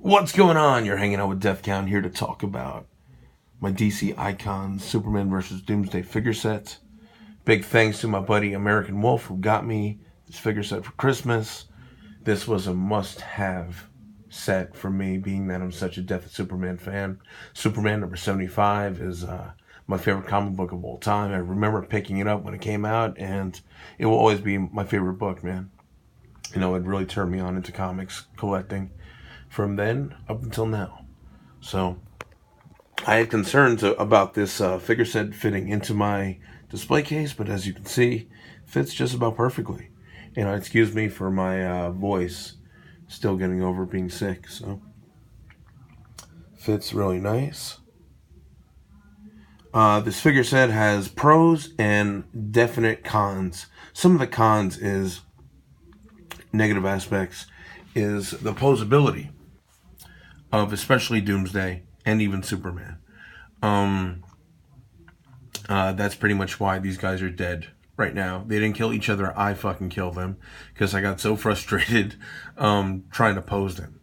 What's going on? You're hanging out with Death Count here to talk about my DC Icons Superman vs. Doomsday figure set. Big thanks to my buddy American Wolf who got me this figure set for Christmas. This was a must-have set for me, being that I'm such a Death of Superman fan. Superman number 75 is my favorite comic book of all time. I remember picking it up when it came out, and it will always be my favorite book, man. You know, it really turned me on into comics collecting from then up until now. So I had concerns about this figure set fitting into my display case, but as you can see, fits just about perfectly. You know, excuse me for my voice, still getting over being sick, so fits really nice. This figure set has pros and definite cons. Some of the cons is negative aspects is the posability of especially Doomsday and even Superman. That's pretty much why these guys are dead right now. They didn't kill each other. I fucking killed them because I got so frustrated trying to pose them.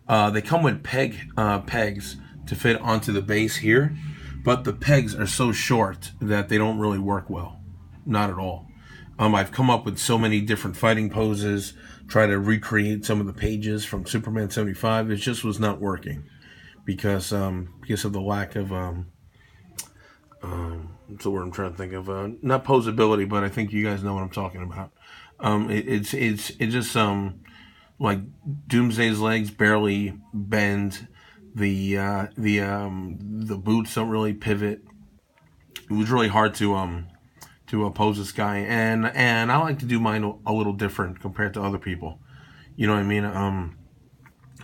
They come with pegs to fit onto the base here, but the pegs are so short that they don't really work well. Not at all. I've come up with so many different fighting poses, try to recreate some of the pages from Superman 75. It just was not working because of the lack of what's the word I'm trying to think of? Not posability, but I think you guys know what I'm talking about. It's just like Doomsday's legs barely bend. The boots don't really pivot. It was really hard to oppose this guy, and I like to do mine a little different compared to other people. You know what I mean?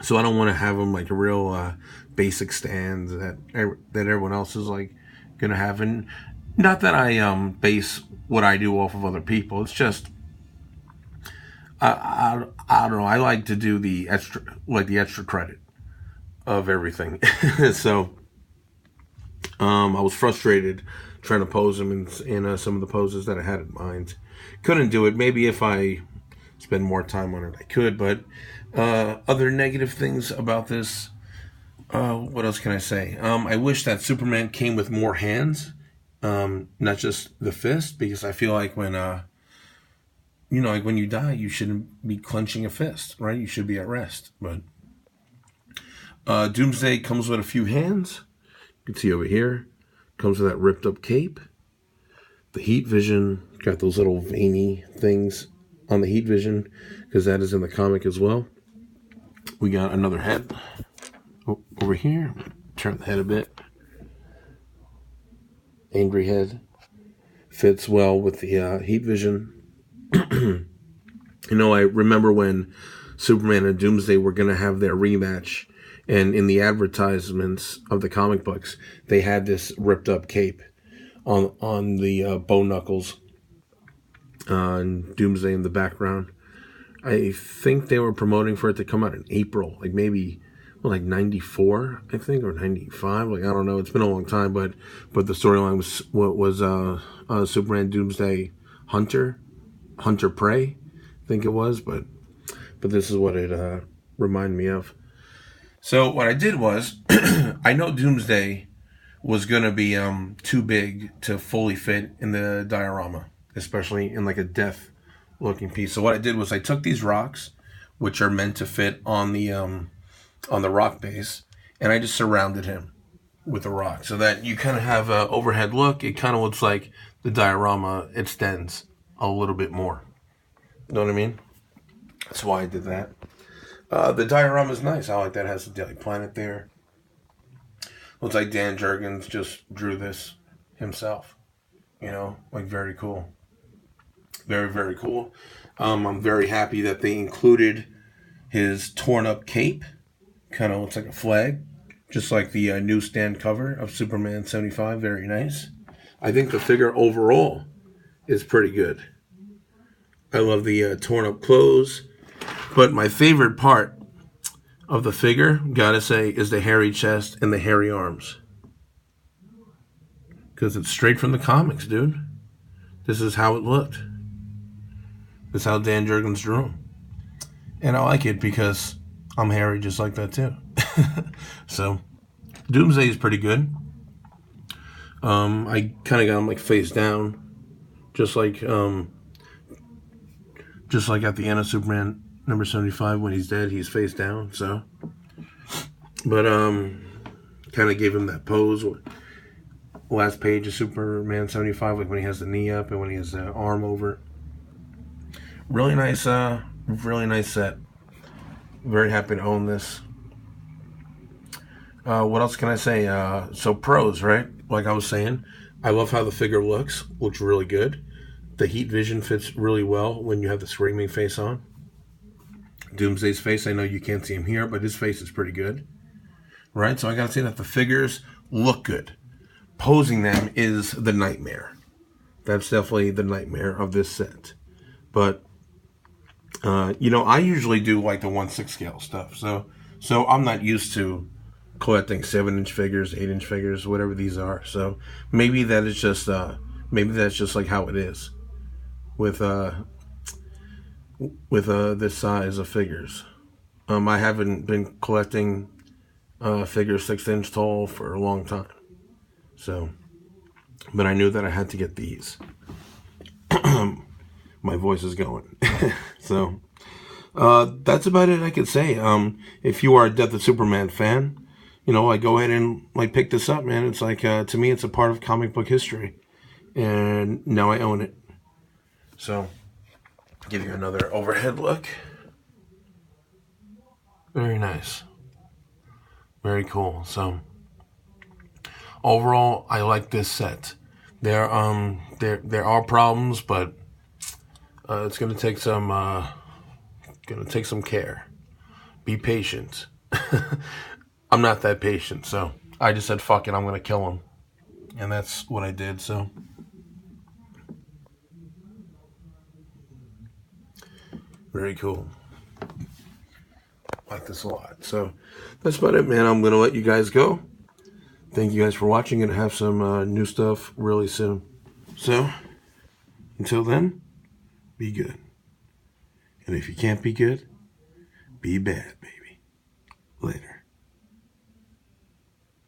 So I don't want to have them like a real basic stand that everyone else is like gonna have. And not that I base what I do off of other people. It's just I don't know. I like to do the extra credit of everything. So I was frustrated trying to pose them in some of the poses that I had in mind. Couldn't do it. Maybe if I spend more time on it, I could. But other negative things about this, what else can I say? I wish that Superman came with more hands, not just the fist, because I feel like when like when you die, you shouldn't be clenching a fist, right? You should be at rest. But Doomsday comes with a few hands. You can see over here. Comes with that ripped up cape. The heat vision, got those little veiny things on the heat vision, because that is in the comic as well. We got another head over here. Turn the head a bit. Angry head. Fits well with the heat vision. You know, I remember when Superman and Doomsday were going to have their rematch, and in the advertisements of the comic books, they had this ripped up cape on the bone knuckles, and Doomsday in the background. I think they were promoting for it to come out in April, like maybe like 94, I think, or 95. Like I don't know. It's been a long time, but the storyline was Superman, Doomsday, Hunter Prey, I think it was. But this is what it reminded me of. So what I did was, I know Doomsday was going to be too big to fully fit in the diorama, especially in like a death looking piece. So what I did was I took these rocks, which are meant to fit on the rock base, and I just surrounded him with a rock so that you kind of have an overhead look. It kind of looks like the diorama extends a little bit more. You know what I mean? That's why I did that. The diorama is nice. I like that. It has the Daily Planet there. Looks like Dan Jurgens just drew this himself. You know, like very cool. Very, very cool. I'm very happy that they included his torn up cape. Kind of looks like a flag. Just like the newsstand cover of Superman 75. Very nice. I think the figure overall is pretty good. I love the torn up clothes. But my favorite part of the figure, gotta say, is the hairy chest and the hairy arms. Because it's straight from the comics, dude. This is how it looked. This is how Dan Jurgens drew him. And I like it because I'm hairy just like that too. So Doomsday is pretty good. I kind of got him like face down, just like at the end of Superman number 75 when he's dead, he's face down. So, but kind of gave him that pose. Last page of Superman 75, like when he has the knee up and when he has the arm over it. Really nice set. Very happy to own this. What else can I say? So pros, right? Like I was saying, I love how the figure looks. Looks really good. The heat vision fits really well when you have the screaming face on. Doomsday's face, I know you can't see him here, but his face is pretty good. Right? So I gotta say that the figures look good. Posing them is the nightmare. That's definitely the nightmare of this set. But I usually do like the 1/6 scale stuff. So I'm not used to collecting 7-inch figures, 8-inch figures, whatever these are. So maybe that is just that's just like how it is with this size of figures. I haven't been collecting figures 6-inch tall for a long time. So, but I knew that I had to get these. My voice is going. So, that's about it I could say. If you are a Death of Superman fan, I go ahead and like pick this up, man. It's like, to me, it's a part of comic book history. And now I own it. So, give you another overhead look. Very nice. Very cool. So, overall, I like this set. There are problems, but it's gonna take some care. Be patient. I'm not that patient, so I just said fuck it. I'm gonna kill him, and that's what I did. So, very cool. Like this a lot. So that's about it, man. I'm gonna let you guys go. Thank you guys for watching, and have some new stuff really soon. So, until then, be good. And if you can't be good, be bad, baby. Later.